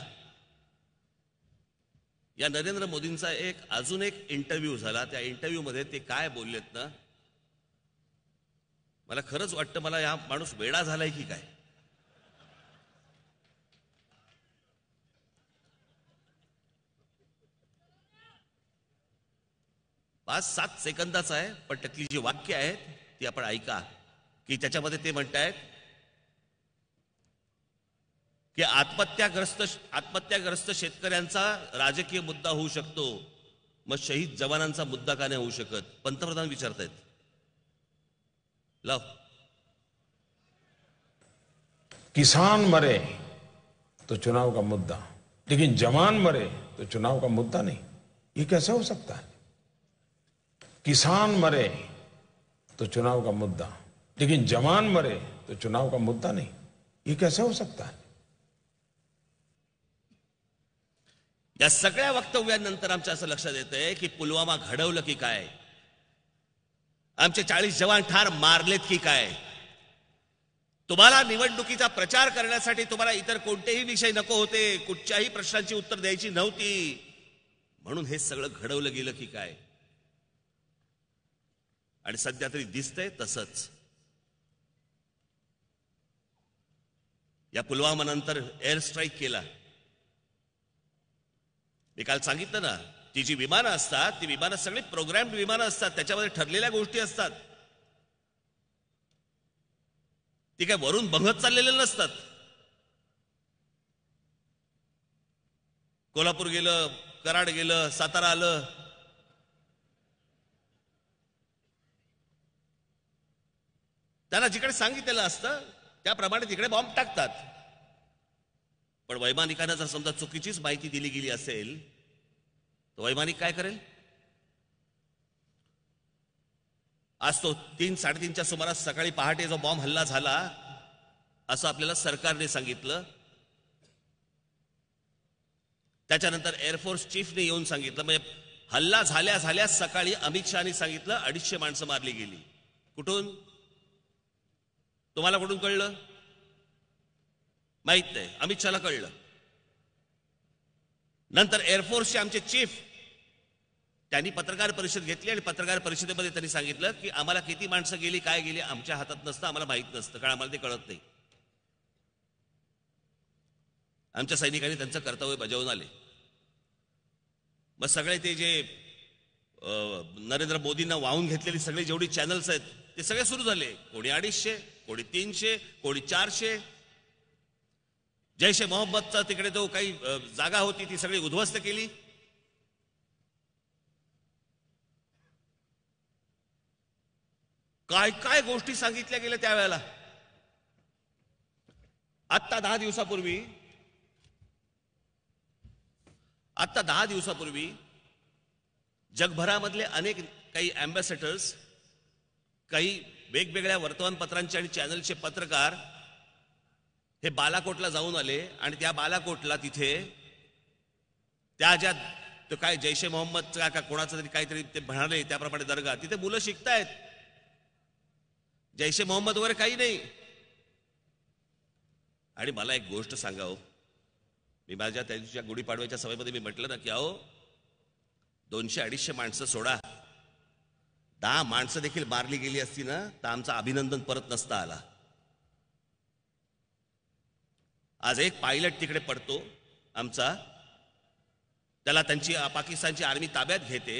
या नरेंद्र मोदींचा अजून एक इंटरव्ह्यू झाला. त्या इंटरव्ह्यूमध्ये ते काय बोललेत ना, मला खरंच वाटतं मला हा माणूस वेडा झालाय की काय. 5-7 सेकंदाचा आहे, पण त्यातली जी वाक्य आहेत ती आपण ऐका. की त्याच्यामध्ये ते म्हणतायत की आत्महत्याग्रस्त शेतकऱ्यांचा राजकीय मुद्दा होऊ शकतो, मग शहीद जवानांचा मुद्दा का नाही होऊ शकत? पंतप्रधान विचारतायत. लाव. किसान मरे तो चुनाव का मुद्दा, लेकिन जवान मरे तो चुनाव का मुद्दा नहीं. ये कैसे हो सकता है? किसान मरे तो चुनाव का मुद्दा, लेकिन जवान मरे तो चुनाव का मुद्दा नहीं. ये कैसे हो सकता है? या सगळ्या वक्तव्यांनंतर आमच्या असं लक्षात येतंय की पुलवामा घडवलं की काय, आमचे 40 जवान ठार मारलेत की काय. तुम्हाला निवडणुकीचा प्रचार करण्यासाठी तुम्हाला इतर कोणतेही विषय नको होते, कुठच्याही प्रश्नांची उत्तर द्यायची नव्हती, म्हणून हे सगळं घडवलं गेलं की काय. आणि सध्या तरी दिसतंय तसंच. या पुलवामा नंतर एअर स्ट्राईक केला. मी काल सांगितलं ना, ती जी विमानं असतात ती विमानं सगळी प्रोग्रॅम्ड विमानं असतात, त्याच्यामध्ये ठरलेल्या गोष्टी असतात. ती काय वरून बंगत चाललेले नसतात. कोल्हापूर गेलं, कराड गेलं, सातारा आलं, त्यांना जिकडे सांगितलेलं असतं त्याप्रमाणे तिकडे बॉम्ब टाकतात. पण वैमानिकांना जर समजा चुकीचीच माहिती दिली गेली असेल तर वैमानिक काय करेल? आज तो 3-3:30च्या सुमारास सकाळी पहाटे जो बॉम्ब हल्ला झाला असं आपल्याला सरकारने सांगितलं. त्याच्यानंतर एअरफोर्स चीफने येऊन सांगितलं. म्हणजे हल्ला झाल्या सकाळी अमित शहानी सांगितलं 250 माणसं मारली गेली. कुठून? तुम्हाला कुठून कळलं? माहित नाही, अमित शहाला कळलं. नंतर एअरफोर्सचे आमचे चीफ त्यांनी पत्रकार परिषद घेतली आणि पत्रकार परिषदेमध्ये त्यांनी सांगितलं की आम्हाला किती माणसं गेली, काय गेली आमच्या हातात नसतं, आम्हाला माहित नसतं, कारण आम्हाला ते कळत नाही. आमच्या सैनिकांनी त्यांचं कर्तव्य बजावून आले. मग सगळे ते जे नरेंद्र मोदींना वाहून घेतलेली सगळी जेवढी चॅनल्स आहेत ते सगळे सुरू झाले. कोणी 250, कोणी 300, कोणी 400. जैश ए मोहम्मदचा तिकडे जो काही जागा होती ती सगळी उद्ध्वस्त केली. काय काय गोष्टी सांगितल्या गेल्या त्यावेळेला. आत्ता 10 दिवसापूर्वी जगभरामधले अनेक काही अँबॅसेडर्स, काही वेगवेगळ्या वर्तमानपत्रांचे आणि चॅनलचे पत्रकार हे बालाकोटला जाऊन आले आणि त्या बालाकोटला तिथे त्या ज्या तो काय जैश ए मोहम्मदचा का कोणाचा तरी काहीतरी ते म्हणाले त्याप्रमाणे दर्गा, तिथे मुलं शिकतायत. जैश ए मोहम्मद वगैरे काही नाही. आणि मला एक गोष्ट सांगावं, मी माझ्या त्या दिवशीच्या गुढीपाडव्याच्या सभेमध्ये मी म्हटलं ना की अहो 200-250 माणसं सोडा, 10 माणसं देखील मारली गेली असती ना तर आमचं अभिनंदन परत नसता आला. आज एक पायलट तिकडे पडतो आमचा, त्याला त्यांची पाकिस्तानची आर्मी ताब्यात घेते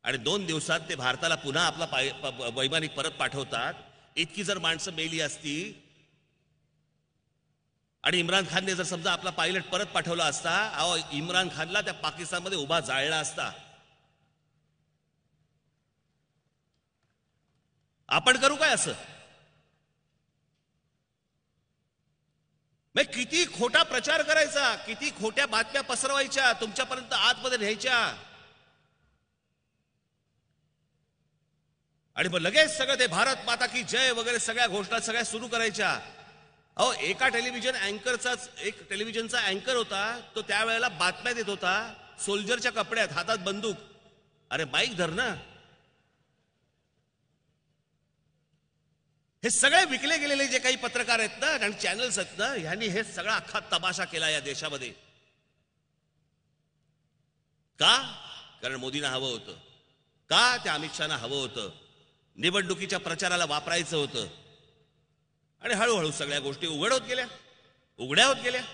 आणि 2 दिवसात ते भारताला पुन्हा आपला वैमानिक परत पाठवतात. इतकी जर माणसं मेली असती आणि इम्रान खानने जर समजा आपला पायलट परत पाठवला असता, अहो इम्रान खानला त्या पाकिस्तानमध्ये उभा जाळला असता. आपण करू काय असं? मग किती खोटा प्रचार करायचा, किती खोट्या बातम्या पसरवायच्या, तुमच्यापर्यंत आतमध्ये न्यायच्या आणि मग लगेच सगळं ते भारत माता की जय वगैरे सगळ्या घोषणा सगळ्या सुरू करायच्या. अहो एका एक टेलिव्हिजनचा अँकर होता, तो त्यावेळेला बातम्या देत होता सोल्जरच्या कपड्यात, हातात बंदूक. अरे माईक धर ना. हे सगळे विकले गेलेले जे काही पत्रकार आहेत ना आणि चॅनल्स आहेत ना, ह्यांनी हे सगळा अख्खा तमाशा केला या देशामध्ये. का? कारण मोदींना हवं होतं. का? त्या अमित शहाना हवं होतं. निवडणुकीच्या प्रचाराला वापरायचं होतं. आणि हळूहळू सगळ्या गोष्टी उघड्या होत गेल्या.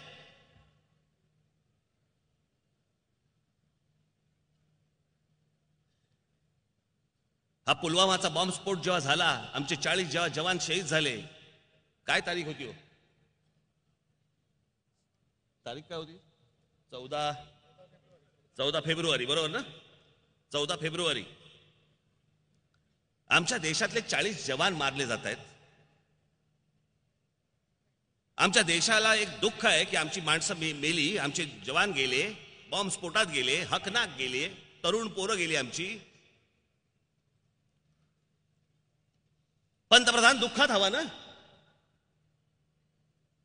हा पुलवामाचा बॉम्बस्फोट जेव्हा झाला, आमचे 40 जेव्हा जवान शहीद झाले, काय तारीख होती हो? तारीख काय होती? 14 फेब्रुवारी, बरोबर ना? 14 फेब्रुवारी. आमच्या देशातले 40 जवान मारले जात आहेत. आमच्या देशाला एक दुःख आहे की आमची माणसं मेली, आमचे जवान गेले, बॉम्बस्फोटात गेले, हकनाक गेले, तरुण पोरं गेली आमची. पंतप्रधान दुःखात हवा ना?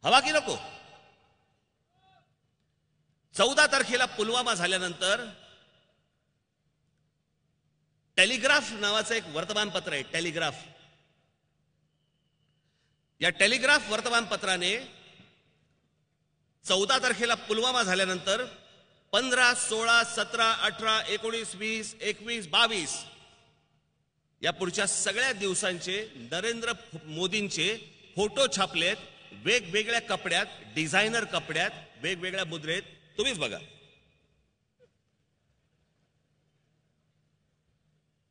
हवा की नको? 14 तारखेला पुलवामा झाल्यानंतर टेलिग्राफ नावाचं एक वर्तमानपत्र आहे, टेलिग्राफ. या टेलिग्राफ वर्तमानपत्राने 14 तारखेला पुलवामा झाल्यानंतर 15, 16, 17, 18, 19, 20, 21, 22 या पुढच्या सगळ्या दिवसांचे नरेंद्र मोदींचे फोटो छापलेत, वेगवेगळ्या कपड्यात, डिझायनर कपड्यात, वेगवेगळ्या मुद्रेत. तुम्हीच बघा.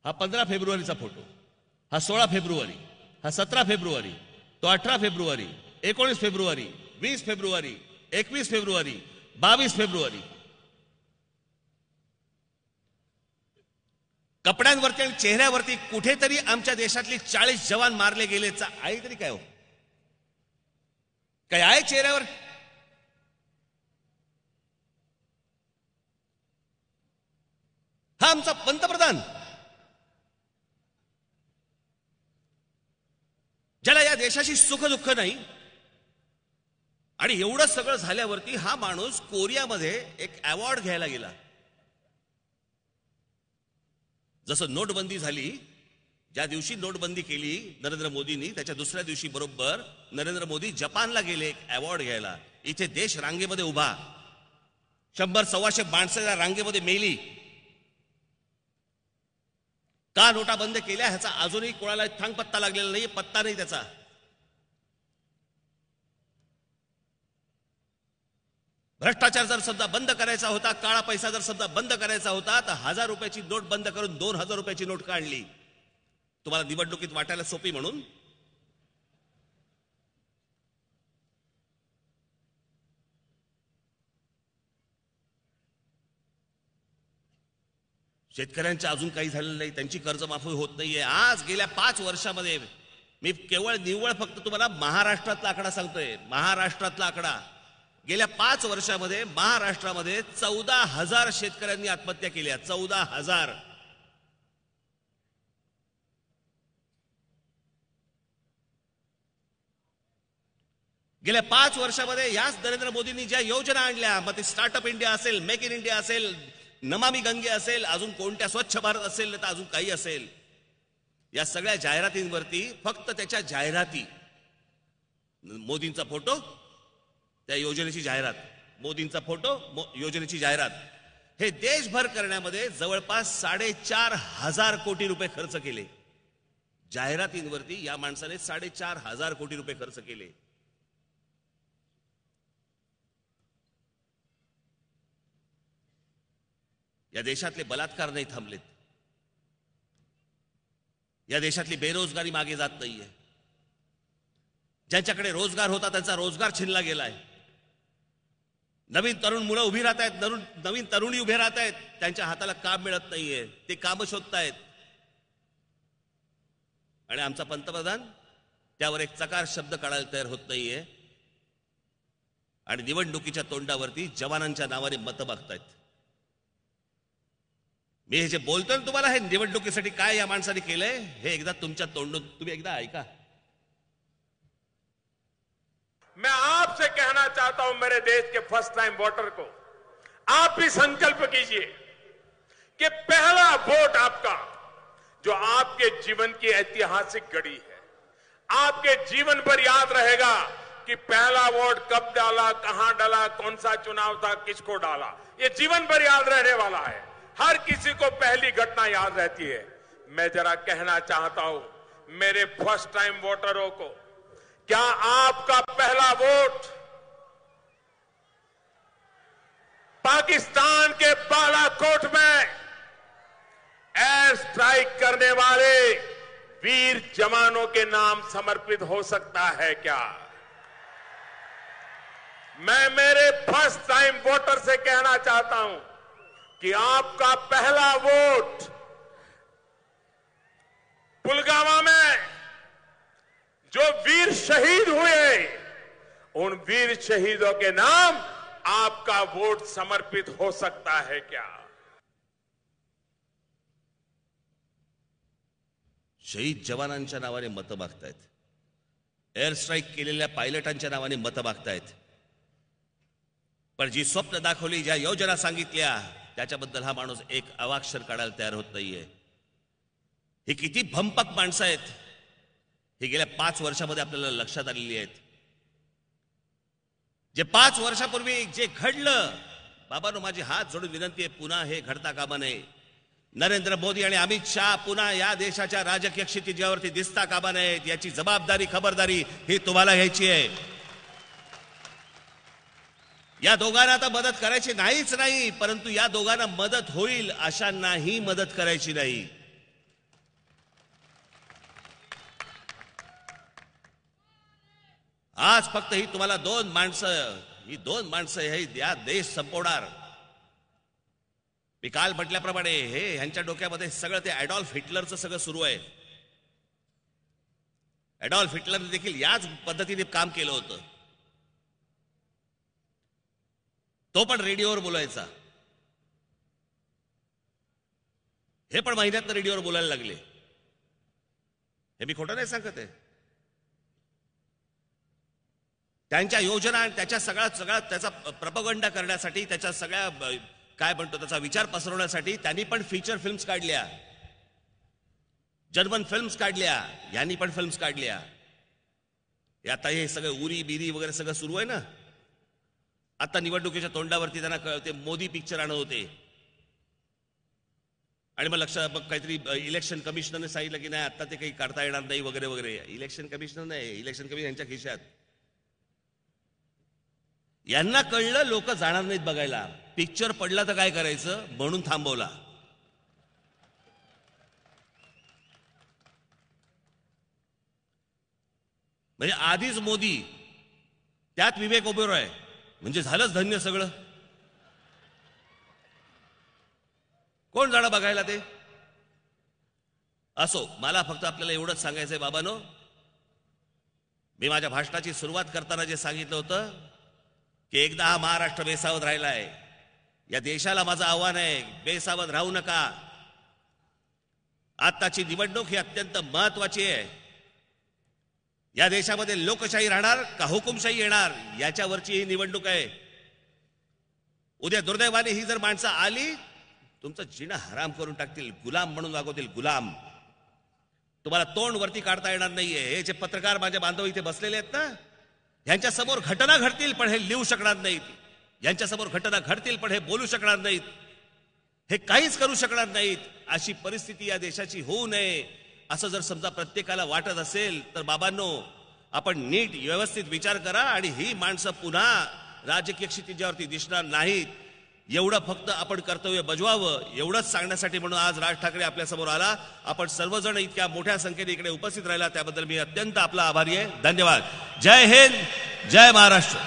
हा 15 फेब्रुवारीचा फोटो, हा 16 फेब्रुवारी, हा 17 फेब्रुवारी, तो 18 February, 19 February, 20 February, 21 February, 22 February. कपड्यांवरती आणि चेहऱ्यावरती कुठेतरी आमच्या देशातली 40 जवान मारले गेले आहे तरी काय हो? काय आहे चेहऱ्यावर? हा आमचा पंतप्रधान, ज्याला या देशाची सुखदुःख नाही, आणि एवढं सगळं झाल्यावरती हा माणूस कोरियामध्ये एक अवॉर्ड घ्यायला गेला. जसं नोटबंदी झाली, ज्या दिवशी नोटबंदी केली नरेंद्र मोदींनी, त्याच्या दुसऱ्या दिवशी बरोबर नरेंद्र मोदी जपानला गेले एक अवॉर्ड घ्यायला. इथे देश रांगेमध्ये उभा, 100-125 माणसं त्या रांगेमध्ये मेली. का नोटा बंद केल्या ह्याचा अजूनही कोणाला थांग पत्ता लागलेला नाही, पत्ता नाही त्याचा. भ्रष्टाचार जर समजा बंद करायचा होता, काळा पैसा जर समजा बंद करायचा होता, तर 1000 रुपयाची नोट बंद करून 2000 रुपयाची नोट काढली. तुम्हाला निवडणुकीत वाटायला सोपी म्हणून. शेतकऱ्यांचं अजून काही झालेलं नाही, त्यांची कर्जमाफी होत नाहीये. आज गेल्या 5 वर्षामध्ये मी निव्वळ फक्त तुम्हाला महाराष्ट्रातला आकडा सांगतोय, महाराष्ट्रातला आकडा. गेल्या 5 वर्षामध्ये महाराष्ट्रामध्ये 14,000 शेतकऱ्यांनी आत्महत्या केल्या. 14,000. गेल्या 5 वर्षामध्ये याच नरेंद्र मोदींनी ज्या योजना आणल्या, मग ते स्टार्टअप इंडिया असेल, मेक इन इंडिया असेल, नमामि गंगे असेल, अजून कोणत्या स्वच्छ भारत असेल, तर अजून काही असेल, या सगळ्या जाहिरातींवरती फक्त त्याच्या जाहिराती, मोदींचा फोटो, त्या योजनेची जाहिरात, मोदींचा फोटो, योजनेची जाहिरात, हे देशभर करण्यामध्ये जवळपास 4,500 कोटी रुपये खर्च केले. जाहिरातींवरती या माणसाने 4,500 कोटी रुपये खर्च केले. या देशातले बलात्कार नाही थांबलेत. या देशातली बेरोजगारी मागे जात नाहीये. ज्यांच्याकडे रोजगार होता त्यांचा रोजगार छिनला गेलाय. नवीन तरुण मुलं उभी राहत आहेत, नवीन तरुणी उभे राहत आहेत, त्यांच्या हाताला काम मिळत नाहीये, ते काम शोधतायत. आणि आमचा पंतप्रधान त्यावर एक चकार शब्द काढायला तयार होत नाहीये. आणि निवडणुकीच्या तोंडावरती जवानांच्या नावाने मतं मागतायत. मी हे जे बोलतोय ना तुम्हाला, हे निवडणुकीसाठी काय या माणसाने केलंय हे एकदा तुमच्या तोंडून तुम्ही एकदा ऐका. मैं आपसे कहना चाहता हूं, मेरे देश के फर्स्ट टाइम वोटर को, आप भी संकल्प कीजिए कि पहला वोट आपका, जो आपके जीवन की ऐतिहासिक घड़ी है, आपके जीवन भर याद रहेगा कि पहला वोट कब डाला, कहां डाला, कौन सा चुनाव था, किसको डाला, ये जीवन भर याद रहने वाला है. हर किसी को पहली घटना याद रहती है. मैं जरा कहना चाहता हूं मेरे फर्स्ट टाइम वोटरों को, क्या आपका पहला वोट पाकिस्तान के बालाकोट में एयर स्ट्राइक करने वाले वीर जवानों के नाम समर्पित हो सकता है क्या? मैं मेरे फर्स्ट टाइम वोटर से कहना चाहता हूं कि आपका पहला वोट पुलवामा में जो वीर शहीद हुए, उन वीर शहीदों के नाम आपका वोट समर्पित हो सकता है क्या? शहीद जवानांच्या नावाने मतं मागतायत. एअर स्ट्राईक केलेल्या पायलटांच्या नावाने मतं मागतायत. पण जी स्वप्न दाखवली, ज्या योजना सांगितल्या, त्याच्याबद्दल हा माणूस एक अवाक्षर काढायला तयार होत नाहीये. ही किती भंपक माणसं आहेत हे गेल्या 5 वर्षामध्ये आपल्याला लक्षात आलेली आहेत. जे 5 वर्षापूर्वी जे घडलं, बाबांनो माझी हात जोडून विनंती आहे, पुन्हा हे घडता कामा नये. नरेंद्र मोदी आणि अमित शहा पुन्हा या देशाच्या राजकीय क्षितिजावरती दिसता कामा नयेत. याची जबाबदारी, खबरदारी ही तुम्हाला घ्यायची आहे. या दोघांना आता मदत करायची नाहीच नाही, परंतु या दोघांना मदत होईल अशांनाही मदत करायची नाही. आज फक्त ही तुम्हाला 2 माणसं, ही 2 माणसं हे या देश संपवणार. मी काल म्हटल्याप्रमाणे हे ह्यांच्या डोक्यामध्ये सगळं ते ॲडॉल्फ हिटलरचं सगळं सुरू आहे. ॲडॉल्फ हिटलरने देखील याच पद्धतीने काम केलं होतं. तो पण रेडिओवर बोलायचा, हे पण महिन्यातनं रेडिओवर बोलायला लागले. हे मी खोटं नाही सांगत आहे. त्यांच्या योजना आणि त्याच्या सगळा त्याचा प्रपोगंडा करण्यासाठी, त्याच्या सगळ्या काय म्हणतो त्याचा विचार पसरवण्यासाठी त्यांनी पण फीचर फिल्म्स काढल्या, जर्मन फिल्म्स काढल्या, यांनी पण फिल्म्स काढल्या. आता हे सगळं उरी बिरी वगैरे सगळं सुरू आहे ना. आता निवडणुकीच्या तोंडावरती त्यांना ते मोदी पिक्चर आणत होते. आणि मग मग काहीतरी इलेक्शन कमिशनरने सांगितलं की नाही आता ते काही काढता येणार नाही वगैरे वगैरे. इलेक्शन कमिशनर नाही, इलेक्शन कमिशनर यांच्या खिशात. यांना कळलं लोक जाणार नाहीत बघायला. पिक्चर पडला तर काय करायचं म्हणून थांबवला. म्हणजे आधीच मोदी, त्यात विवेक ओबेरॉय, म्हणजे झालंच धन्य सगळं. कोण जाणं बघायला ते? असो, मला फक्त आपल्याला एवढंच सांगायचंय बाबांनो, मी माझ्या भाषणाची सुरुवात करताना जे सांगितलं होतं की एकदा हा महाराष्ट्र बेसावध राहिलाय, या देशाला माझं आव्हान आहे, बेसावध राहू नका. आताची निवडणूक ही अत्यंत महत्वाची आहे. या देशामध्ये लोकशाही राहणार का हुकुमशाही येणार याच्यावरची ही निवडणूक आहे. उद्या दुर्दैवाने ही जर माणसं आली, तुमचं जिणं हराम करून टाकतील, गुलाम म्हणून वागवतील, गुलाम. तुम्हाला तोंड वरती काढता येणार नाहीये. हे जे पत्रकार माझे बांधव इथे बसलेले आहेत ना, यांच्या समोर घटना घडतील पण हे लिहू शकणार नाहीत. यांच्या समोर घटना घडतील पण हे बोलू शकणार नाहीत, हे काहीच करू शकणार नाहीत. अशी परिस्थिती या देशाची होऊ नये असं जर समजा प्रत्येकाला वाटत असेल तर बाबांनो, आपण नीट व्यवस्थित विचार करा आणि ही माणसं पुन्हा राजकीय क्षितिजावरती दिसणार नाहीत. एवढं फक्त आपण कर्तव्य बजवावं, एवढंच सांगण्यासाठी म्हणून आज राज ठाकरे आपल्या समोर आला. आपण सर्वजण इतक्या मोठ्या संख्येने इकडे उपस्थित राहिला त्याबद्दल मी अत्यंत आपला आभारी आहे. धन्यवाद. जय हिंद, जय महाराष्ट्र.